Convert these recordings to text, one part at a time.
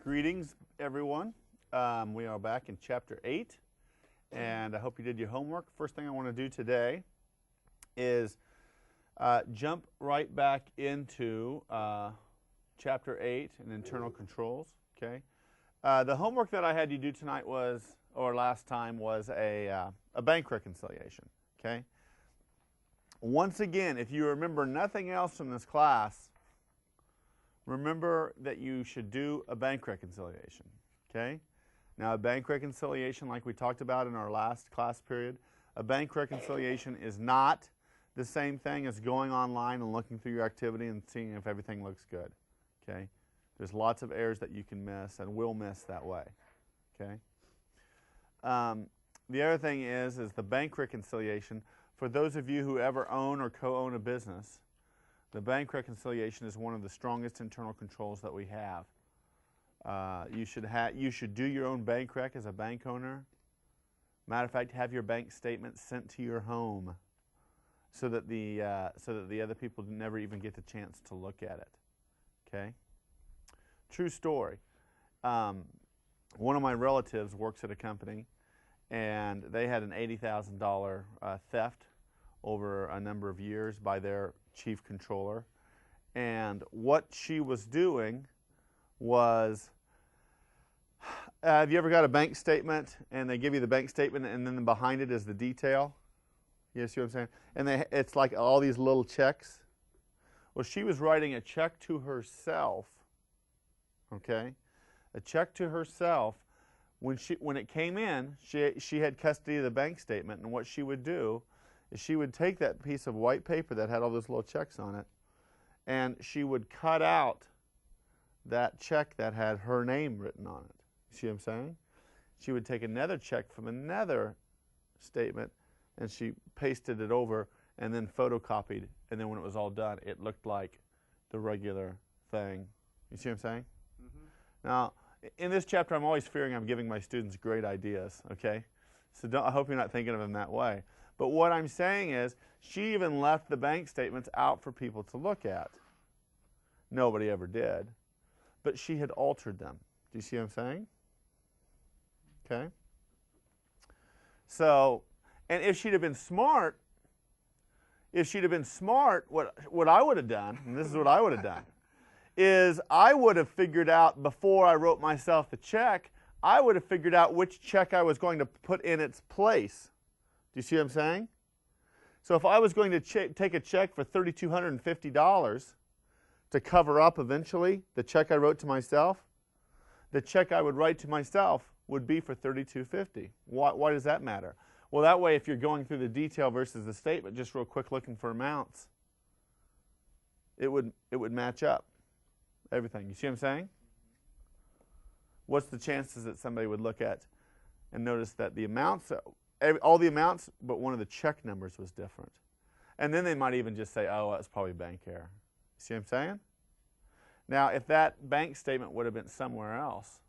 Greetings, everyone. We are back in Chapter 8, and I hope you did your homework. First thing I want to do today is jump right back into Chapter 8 and internal controls. Okay. The homework that I had you do tonight was, or last time, was a bank reconciliation. Okay. Once again, if you remember nothing else from this class, remember that you should do a bank reconciliation, okay? Now, a bank reconciliation, like we talked about in our last class period, a bank reconciliation is not the same thing as going online and looking through your activity and seeing if everything looks good, okay? There's lots of errors that you can miss and will miss that way, okay? The other thing is the bank reconciliation. For those of you who ever own or co-own a business, the bank reconciliation is one of the strongest internal controls that we have. You should do your own bank rec as a bank owner. Matter of fact, have your bank statement sent to your home so that the other people never even get the chance to look at it. Okay? True story. One of my relatives works at a company, and they had an $80,000 theft over a number of years by their chief controller. And what she was doing was, have you ever got a bank statement and they give you the bank statement and then behind it is the detail? You see what I'm saying? And it's like all these little checks. Well, she was writing a check to herself, okay? A check to herself. When it came in, she had custody of the bank statement, and what she would do is she would take that piece of white paper that had all those little checks on it, and she would cut out that check that had her name written on it. You see what I'm saying? She would take another check from another statement, and she pasted it over and then photocopied, and then when it was all done, it looked like the regular thing. You see what I'm saying? Mm-hmm. Now, in this chapter, I'm always fearing I'm giving my students great ideas, okay? So I hope you're not thinking of them that way. But what I'm saying is, she even left the bank statements out for people to look at. Nobody ever did. But she had altered them. Do you see what I'm saying? Okay? So, and if she'd have been smart, what I would have done, and this is what I would have done, is I would have figured out before I wrote myself the check, I would have figured out which check I was going to put in its place. Do you see what I'm saying? So if I was going to take a check for $3,250 to cover up eventually the check I wrote to myself, the check I would write to myself would be for $3,250. Why does that matter? Well, that way if you're going through the detail versus the statement, just real quick looking for amounts, it would match up everything. You see what I'm saying? What's the chances that somebody would look at and notice that the amounts, all the amounts, but one of the check numbers was different? And then they might even just say, oh, that's probably bank error. See what I'm saying? Now, if that bank statement would have been somewhere else,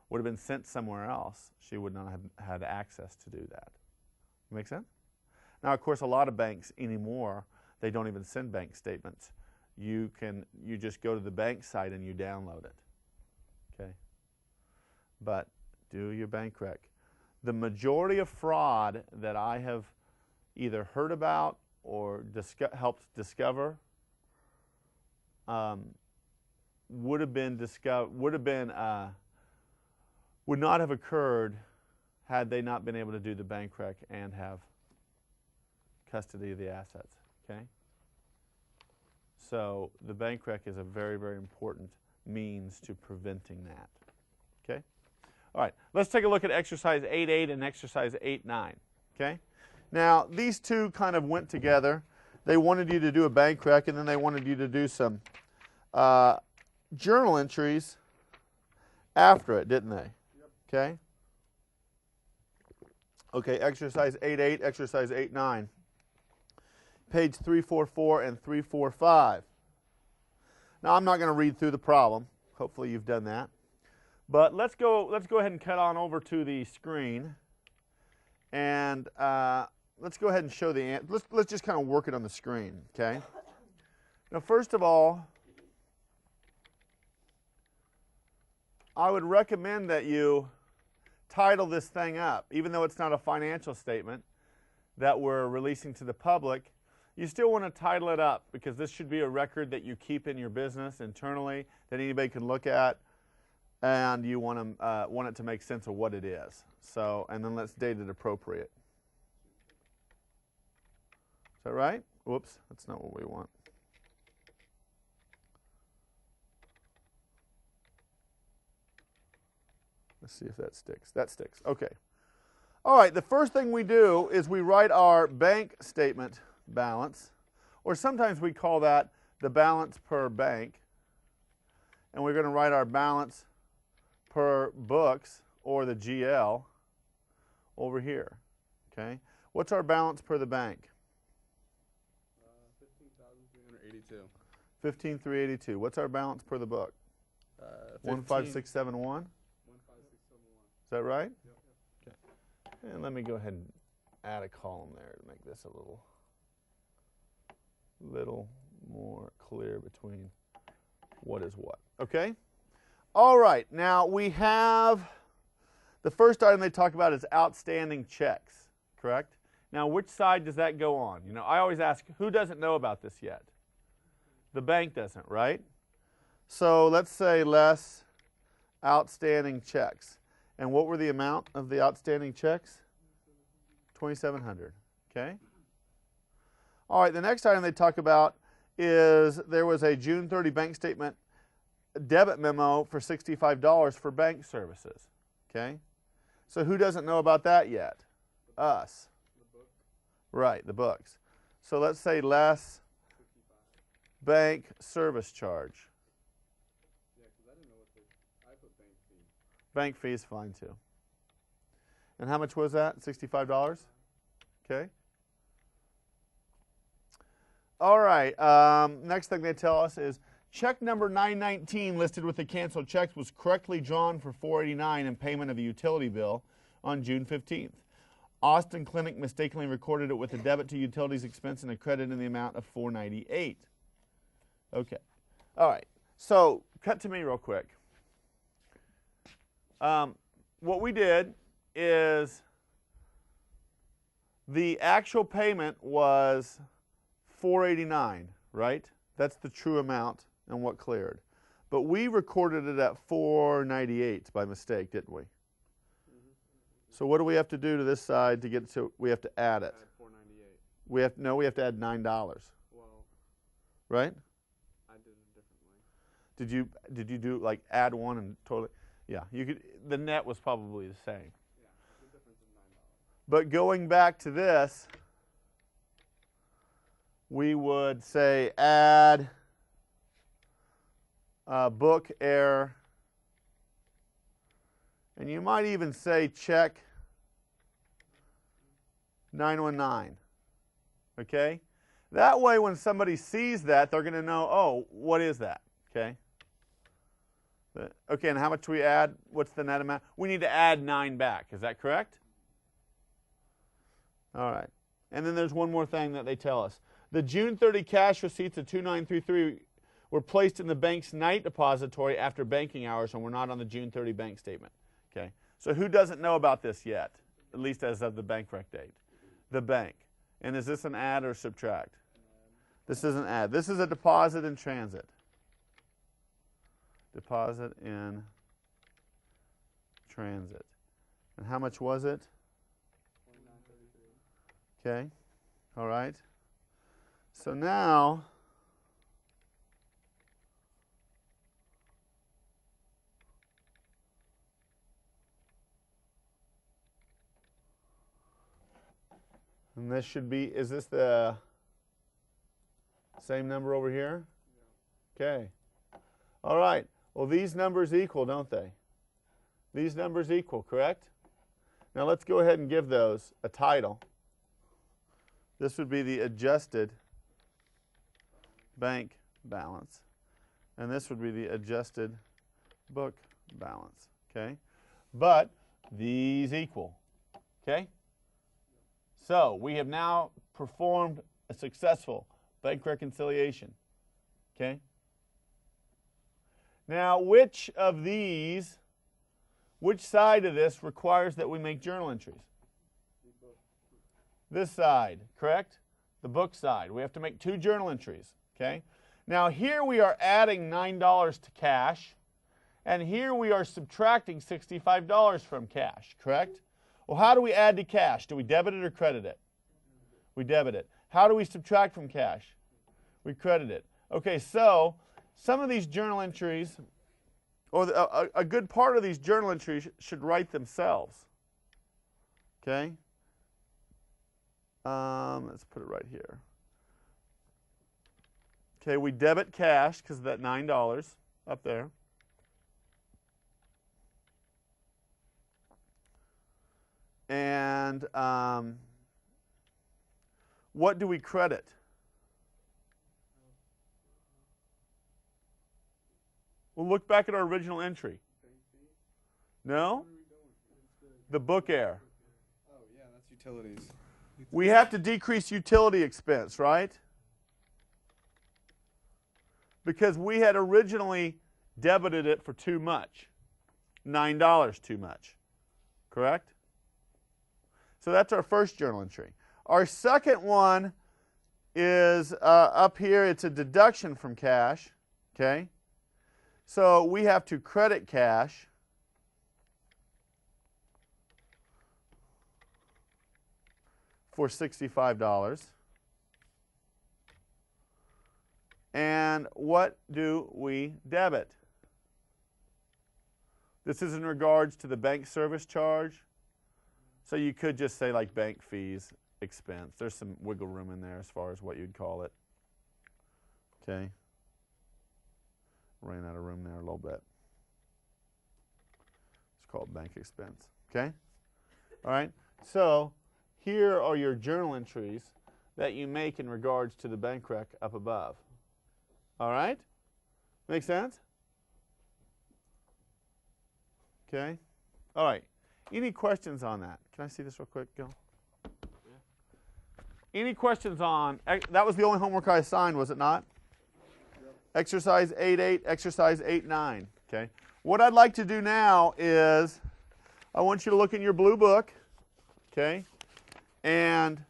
would have been sent somewhere else, she would not have had access to do that. Make sense? Now, of course, a lot of banks anymore, they don't even send bank statements. You just go to the bank site and you download it. Okay? But do your bank rec. The majority of fraud that I have either heard about or helped discover would not have occurred had they not been able to do the bank rec and have custody of the assets. Okay? So the bank rec is a very, very important means to preventing that. Okay? All right, let's take a look at exercise 8.8 and exercise 8.9. Okay? Now, these two kind of went together. They wanted you to do a bank rec, and then they wanted you to do some journal entries after it, didn't they? Yep. Okay? Okay, exercise 8.8, exercise 8.9. Page 344 and 345. Now, I'm not going to read through the problem. Hopefully you've done that. But let's go ahead and cut on over to the screen, and let's go ahead and show the answer. Let's just kind of work it on the screen, okay? Now, first of all, I would recommend that you title this thing up. Even though it's not a financial statement that we're releasing to the public, you still want to title it up, because this should be a record that you keep in your business internally that anybody can look at, and you want it to make sense of what it is. So, and then let's date it appropriate. Is that right? Whoops, that's not what we want. Let's see if that sticks. That sticks. Okay. All right, the first thing we do is we write our bank statement balance, or sometimes we call that the balance per bank. And we're going to write our balance per books, or the GL, over here. Okay? What's our balance per the bank? 15,382. 15,382. What's our balance per the book? 15671. 15671. Is that right? Yep. Okay. And let me go ahead and add a column there to make this a little more clear between what is what. Okay? All right. Now we have the first item they talk about is outstanding checks, correct? Now which side does that go on? You know, I always ask, who doesn't know about this yet? The bank doesn't, right? So let's say less outstanding checks. And what were the amount of the outstanding checks? 2,700. Okay? All right, the next item they talk about is there was a June 30 bank statement debit memo for $65 for bank services. Okay? So who doesn't know about that yet? Us. The book. Right, the books. So let's say less 55. bank service charge. Yeah, because I didn't know what I put bank fee. Bank fee is fine too. And how much was that? $65? Okay. All right. Next thing they tell us is check number 919 listed with the canceled checks was correctly drawn for $489 in payment of a utility bill on June 15th. Austin Clinic mistakenly recorded it with a debit to utilities expense and a credit in the amount of $498. Okay. All right. So cut to me real quick. What we did is the actual payment was $489, right? That's the true amount and what cleared. But we recorded it at $498 by mistake, didn't we? So what do we have to do to this side to get to? We have to add it. Add $498. We have we have to add $9, Well, right? I did it differently. Did you do like add one and totally? Yeah, you could. The net was probably the same. Yeah, the difference is $9. But going back to this, we would say add book error, and you might even say check 919. Okay? That way when somebody sees that, they're going to know, oh, what is that? Okay? Okay, and how much do we add? What's the net amount? We need to add 9 back. Is that correct? All right. And then there's one more thing that they tell us. The June 30 cash receipts of 2933 were placed in the bank's night depository after banking hours and were not on the June 30 bank statement. Okay. So who doesn't know about this yet, at least as of the bank rec date? The bank. And is this an add or subtract? This is an add. This is a deposit in transit. Deposit in transit. And how much was it? Okay. All right. So now and this should be, is this the same number over here? Yeah. Okay. All right. Well, these numbers equal, don't they? These numbers equal, correct? Now let's go ahead and give those a title. This would be the adjusted bank balance. And this would be the adjusted book balance. Okay? But these equal. Okay? So we have now performed a successful bank reconciliation. Okay? Now, which of these which side of this requires that we make journal entries? This side, correct? The book side. We have to make 2 journal entries, okay? Now here we are adding $9 to cash, and here we are subtracting $65 from cash, correct? Well, how do we add to cash? Do we debit it or credit it? We debit it. How do we subtract from cash? We credit it. Okay, so some of these journal entries, or a good part of these journal entries should write themselves, okay? Let's put it right here. Okay, we debit cash because of that $9 up there. And what do we credit? We'll look back at our original entry. No? The book error. Oh, yeah, that's utilities. We have to decrease utility expense, right? Because we had originally debited it for too much. $9 too much. Correct? So that's our first journal entry. Our second one is up here. It's a deduction from cash. Okay? So we have to credit cash for $65. And what do we debit? This is in regards to the bank service charge. So you could just say like bank fees expense. There's some wiggle room in there as far as what you'd call it. Okay. Ran out of room there a little bit. It's called bank expense. Okay? All right. So here are your journal entries that you make in regards to the bank rec up above. All right? Make sense? Okay. All right. Any questions on that? Can I see this real quick, Gil? Yeah. Any questions on, that was the only homework I assigned, was it not? Yep. Exercise 8.8, exercise 8.9. Okay. What I'd like to do now is I want you to look in your blue book, okay, and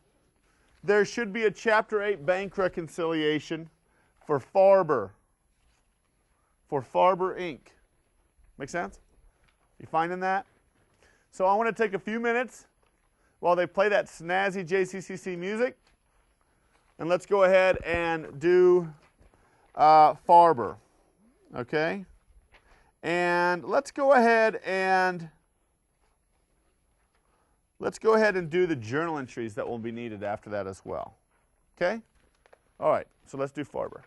there should be a Chapter 8 bank reconciliation for Farber Inc. Make sense? You finding that? So I want to take a few minutes while they play that snazzy JCCC music, and let's go ahead and do Farber, okay? And let's go ahead and do the journal entries that will be needed after that as well, okay? All right, so let's do Farber.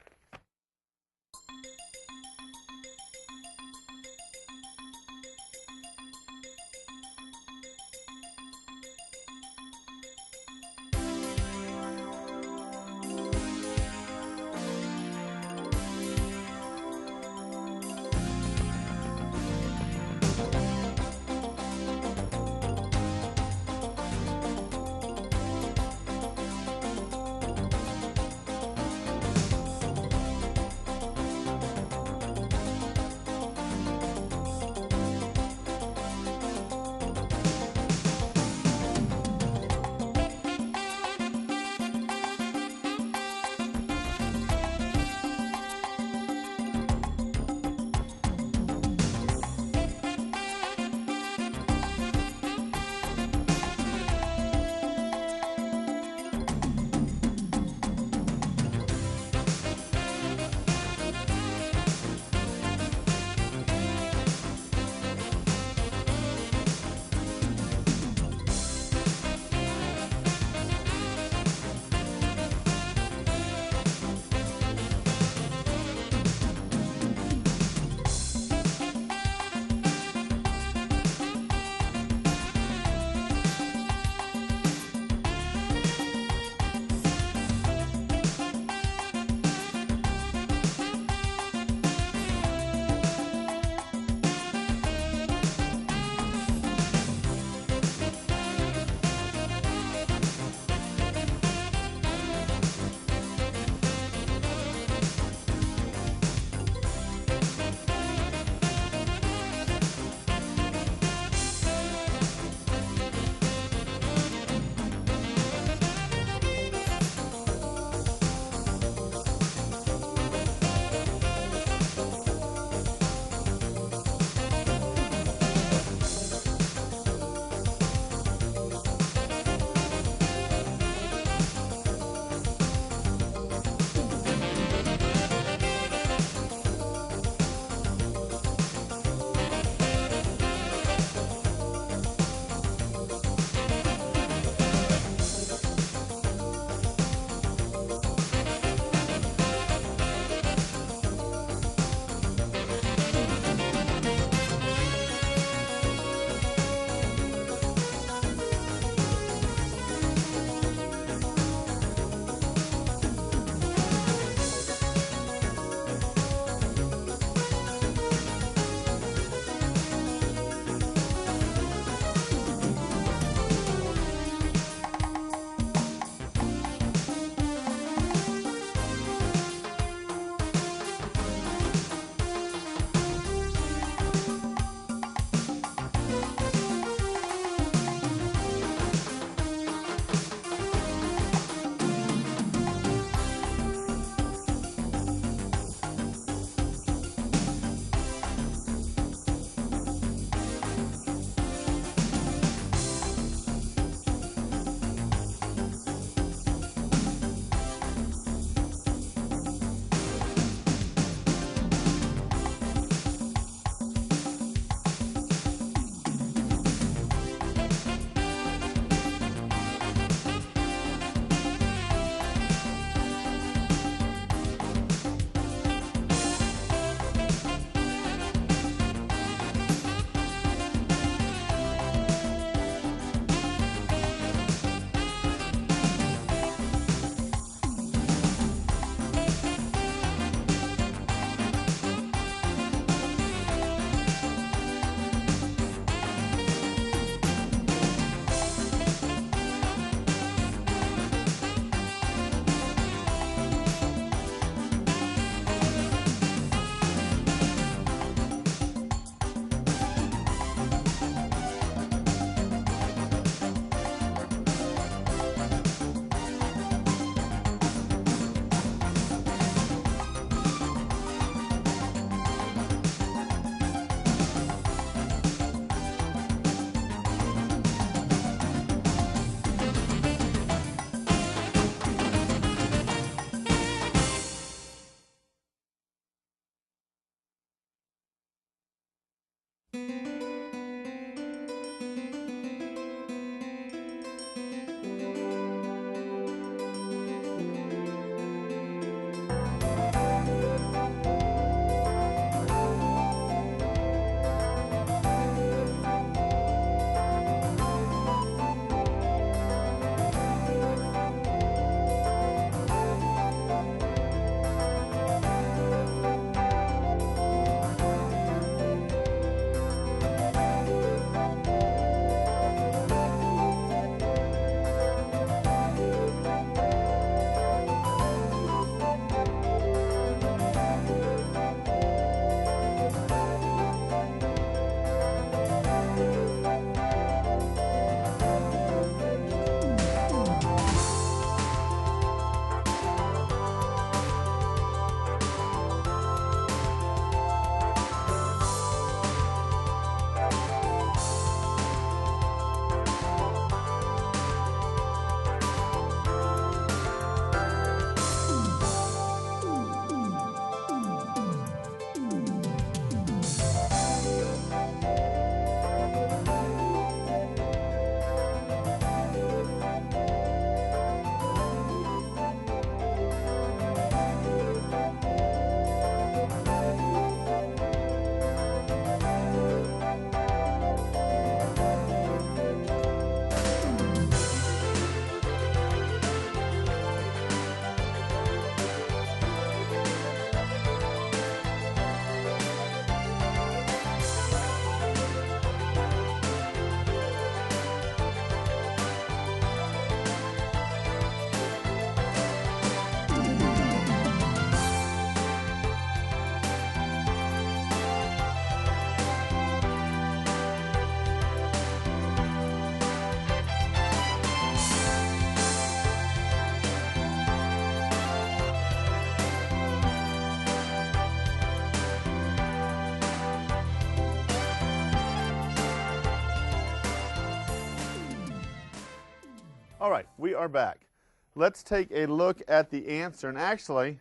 All right, we are back. Let's take a look at the answer. And actually,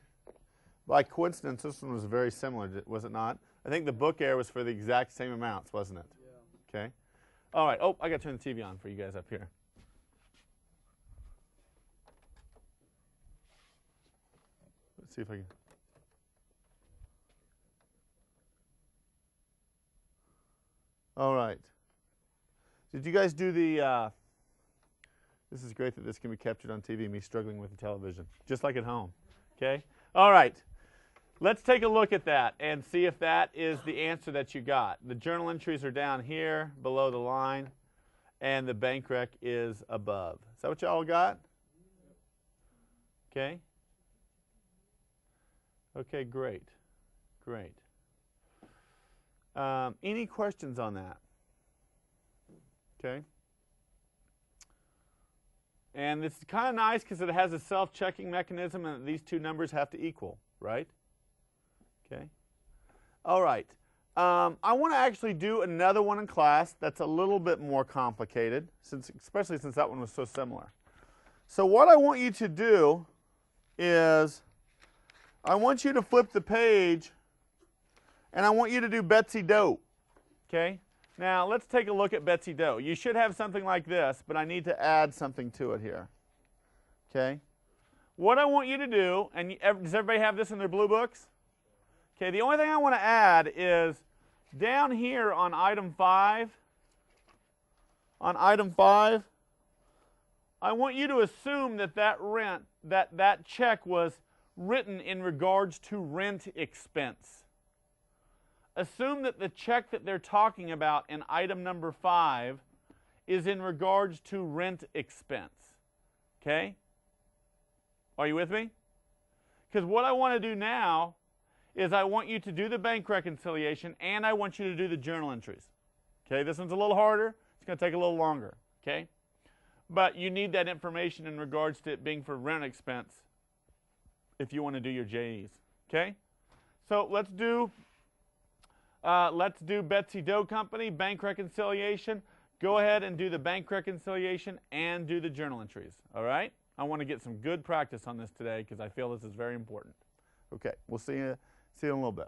by coincidence, this one was very similar, was it not? I think the book air was for the exact same amounts, wasn't it? Yeah. Okay. All right. Oh, I got to turn the TV on for you guys up here. Let's see if I can. All right. Did you guys do the, this is great that this can be captured on TV, me struggling with the television, just like at home, okay? All right. Let's take a look at that and see if that is the answer that you got. The journal entries are down here below the line, and the bank rec is above. Is that what you all got? Okay. Okay, great. Great. Any questions on that? Okay. And it's kind of nice because it has a self-checking mechanism and these two numbers have to equal, right? Okay. All right. I want to actually do another one in class that's a little bit more complicated, especially since that one was so similar. So what I want you to do is I want you to flip the page and I want you to do Betsy Doe. Okay? Now, let's take a look at Betsy Doe. You should have something like this, but I need to add something to it here. Okay? What I want you to do, and does everybody have this in their blue books? Okay, the only thing I want to add is down here on item 5, I want you to assume that that check was written in regards to rent expense. Assume that the check that they're talking about in item number 5 is in regards to rent expense. Okay? Are you with me? Because what I want to do now is I want you to do the bank reconciliation and I want you to do the journal entries. Okay? This one's a little harder. It's going to take a little longer. Okay? But you need that information in regards to it being for rent expense if you want to do your JEs. Okay? So let's do Betsy Doe Company, bank reconciliation. Go ahead and do the bank reconciliation and do the journal entries. All right? I want to get some good practice on this today because I feel this is very important. Okay, we'll see you in a little bit.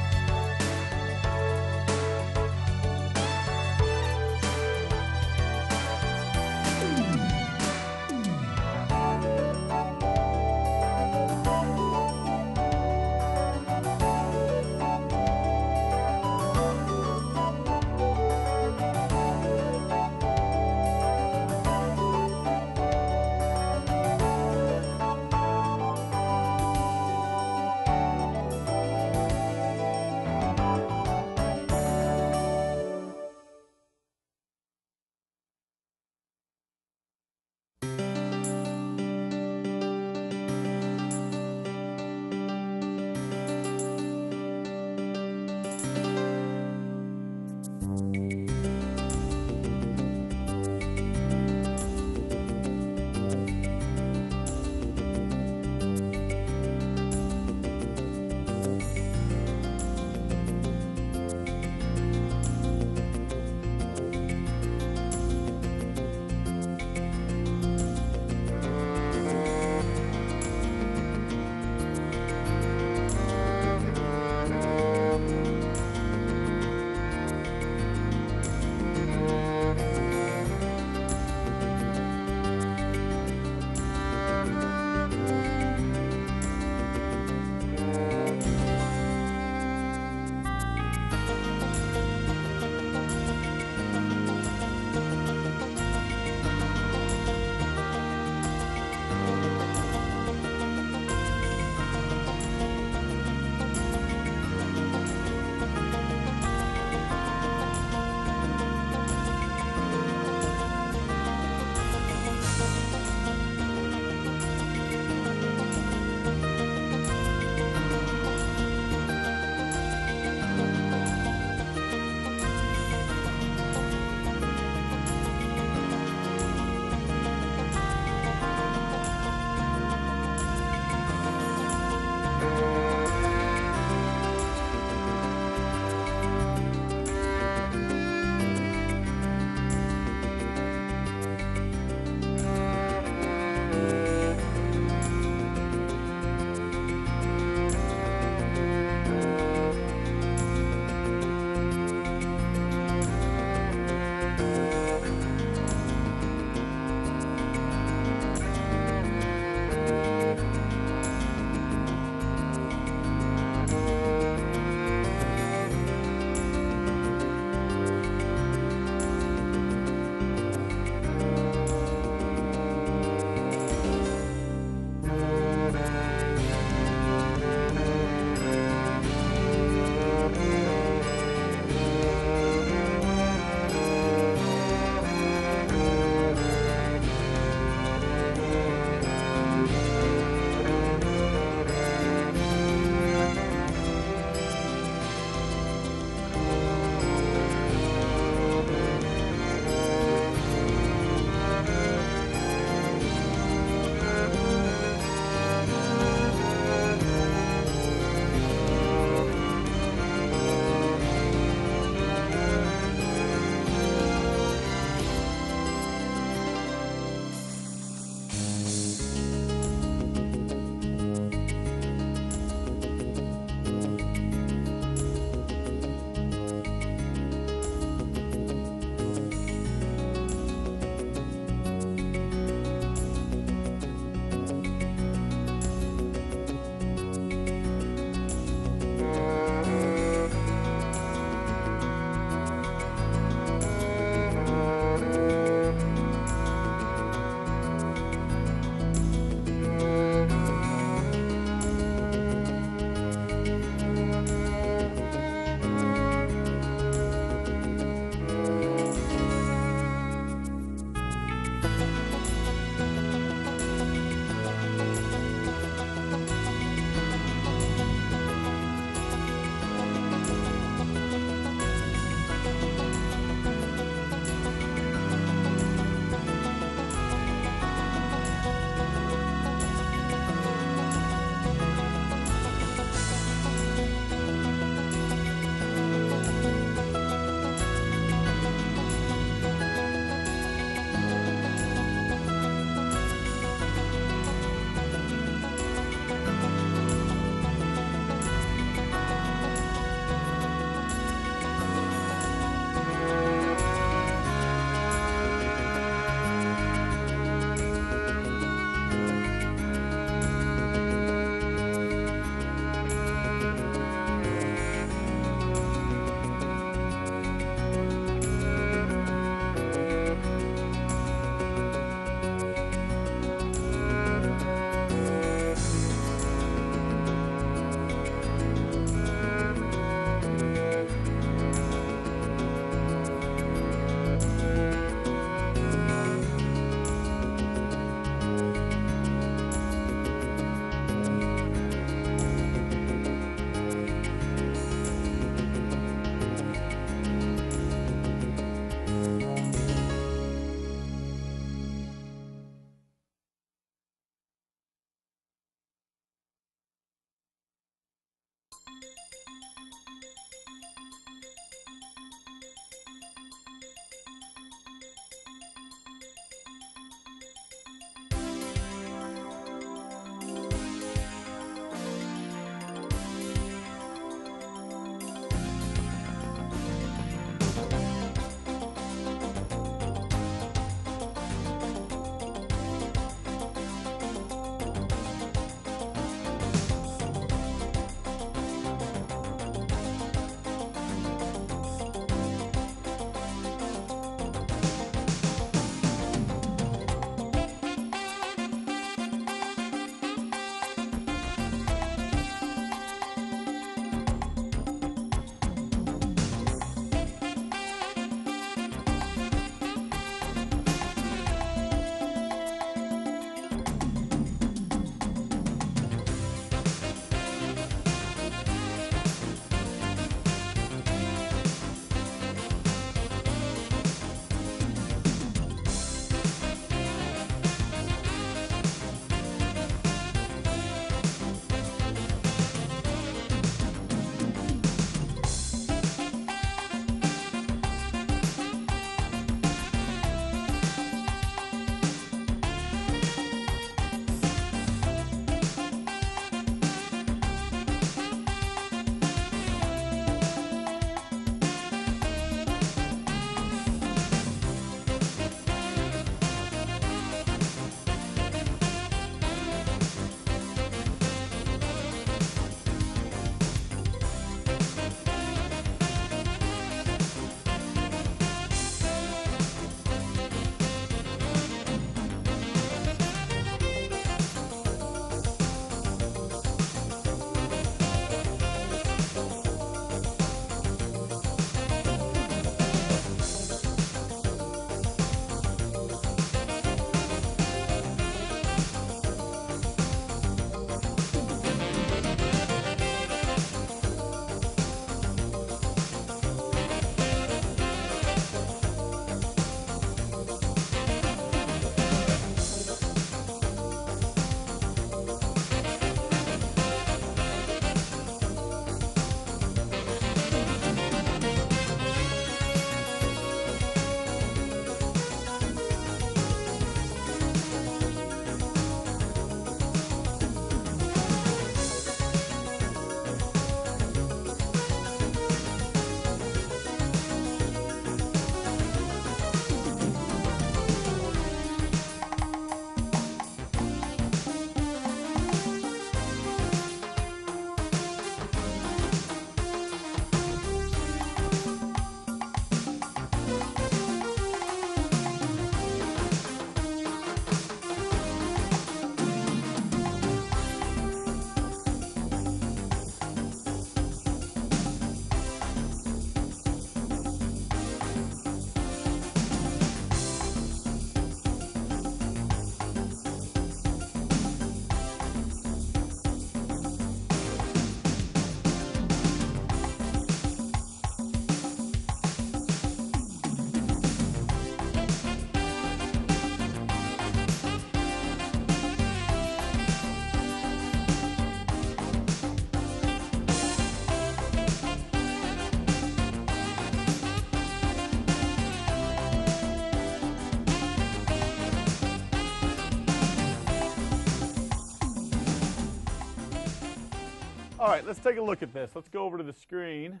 All right, let's take a look at this. Let's go over to the screen.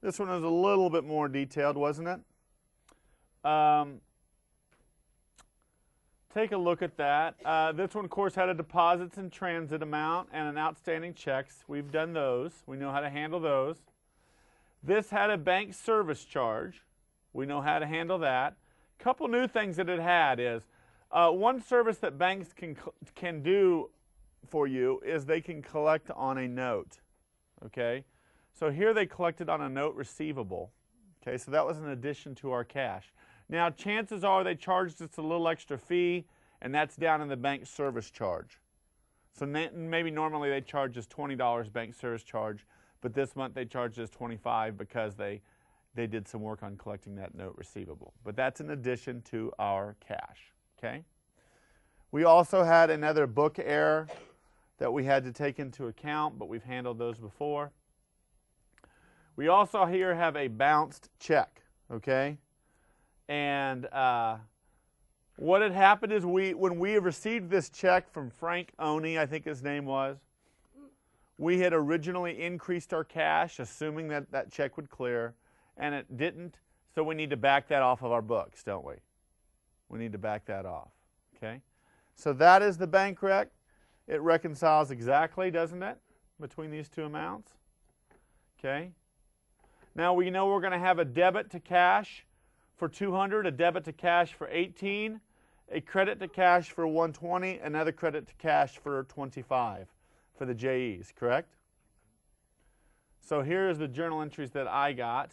This one is a little bit more detailed, wasn't it? Take a look at that. This one, of course, had a deposits in transit amount and an outstanding checks. We've done those. We know how to handle those. This had a bank service charge. We know how to handle that. A couple new things that it had is one service that banks can do for you is they can collect on a note. Okay, so here they collected on a note receivable. Okay, so that was an addition to our cash. Now, chances are they charged us a little extra fee, and that's down in the bank service charge. So maybe normally they charge us $20 bank service charge, but this month they charged us $25 because they did some work on collecting that note receivable. But that's in addition to our cash. Okay. We also had another book error that we had to take into account, but we've handled those before. We also here have a bounced check. Okay. And what had happened is when we received this check from Frank Oney, I think his name was, we had originally increased our cash, assuming that that check would clear, and it didn't, so we need to back that off of our books, don't we? We need to back that off, okay? So that is the bank rec. It reconciles exactly, doesn't it, between these two amounts, okay? Now we know we're going to have a debit to cash for 200, a debit to cash for 18, a credit to cash for 120, another credit to cash for 25 for the JEs, correct? So here's the journal entries that I got.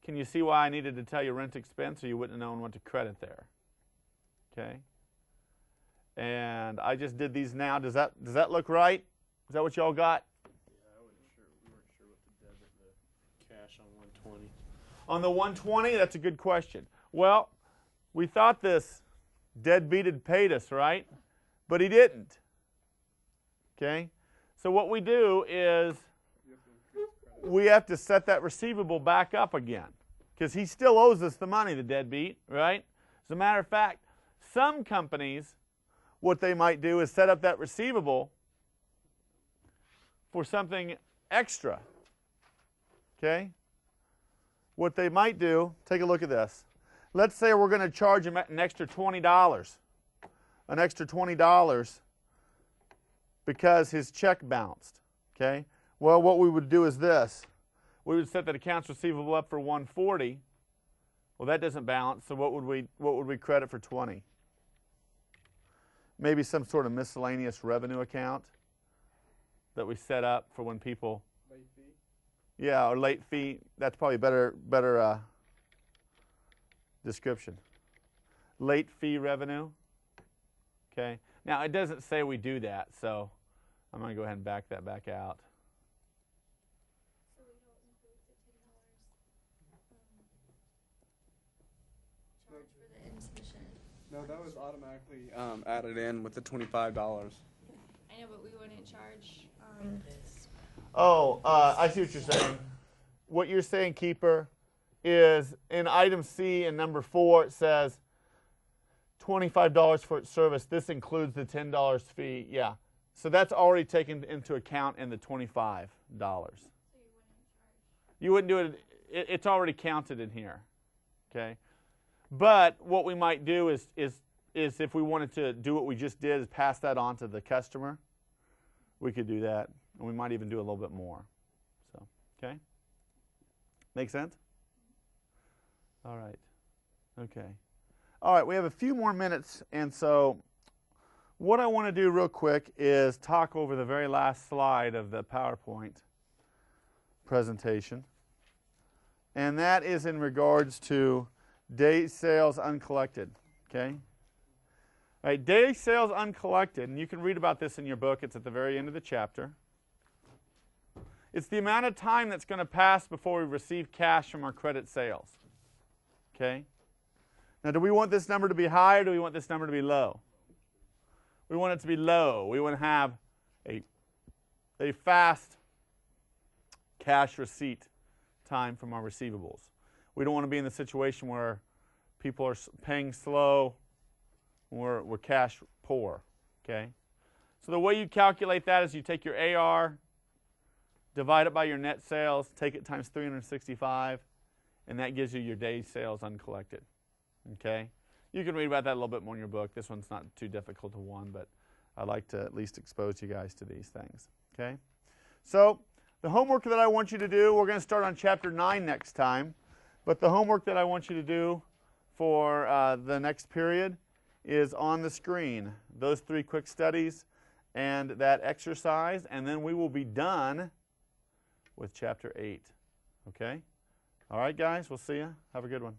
Can you see why I needed to tell you rent expense, or you wouldn't have known what to credit there? Okay. And I just did these now. Does that look right? Is that what y'all got? Yeah, we weren't sure what to debit the cash on 120. On the 120, that's a good question. Well, we thought this deadbeat had paid us, right? But he didn't. Okay? So what we do is we have to set that receivable back up again because he still owes us the money, the deadbeat, right? As a matter of fact, some companies, what they might do is set up that receivable for something extra. Okay? What they might do, take a look at this. Let's say we're going to charge him an extra $20. An extra $20 because his check bounced. Okay? Well, what we would do is this. We would set that accounts receivable up for 140. Well, that doesn't balance, so what would we credit for 20? Maybe some sort of miscellaneous revenue account that we set up for when people... Late fee? Yeah, or late fee. That's probably better description. Late fee revenue. Okay. Now, it doesn't say we do that, so I'm going to go ahead and back that back out. So we don't include the $10 charge for the insufficient. No, that was automatically added in with the $25. I know, but we wouldn't charge. Oh, I see what you're saying. What you're saying, Keeper, is in item C in number 4, it says $25 for its service. This includes the $10 fee. Yeah. So that's already taken into account in the $25. So You wouldn't do it. It's already counted in here. Okay. But what we might do is if we wanted to do what we just did, is pass that on to the customer. We could do that. And we might even do a little bit more. So, okay? Make sense? All right. Okay. All right, we have a few more minutes, and so what I want to do real quick is talk over the very last slide of the PowerPoint presentation. And that is in regards to day sales uncollected, okay? All right, day sales uncollected, and you can read about this in your book. It's at the very end of the chapter. It's the amount of time that's going to pass before we receive cash from our credit sales. Okay? Now, do we want this number to be high or do we want this number to be low? We want it to be low. We want to have a fast cash receipt time from our receivables. We don't want to be in the situation where people are paying slow, we're cash poor. Okay? So the way you calculate that is you take your AR divide it by your net sales, take it times 365, and that gives you your days sales uncollected. Okay? You can read about that a little bit more in your book. This one's not too difficult to one, but I like to at least expose you guys to these things. Okay? So the homework that I want you to do, we're going to start on chapter 9 next time, but the homework that I want you to do for the next period is on the screen. Those 3 quick studies and that exercise, and then we will be done with chapter 8. Okay? All right, guys, we'll see you. Have a good one.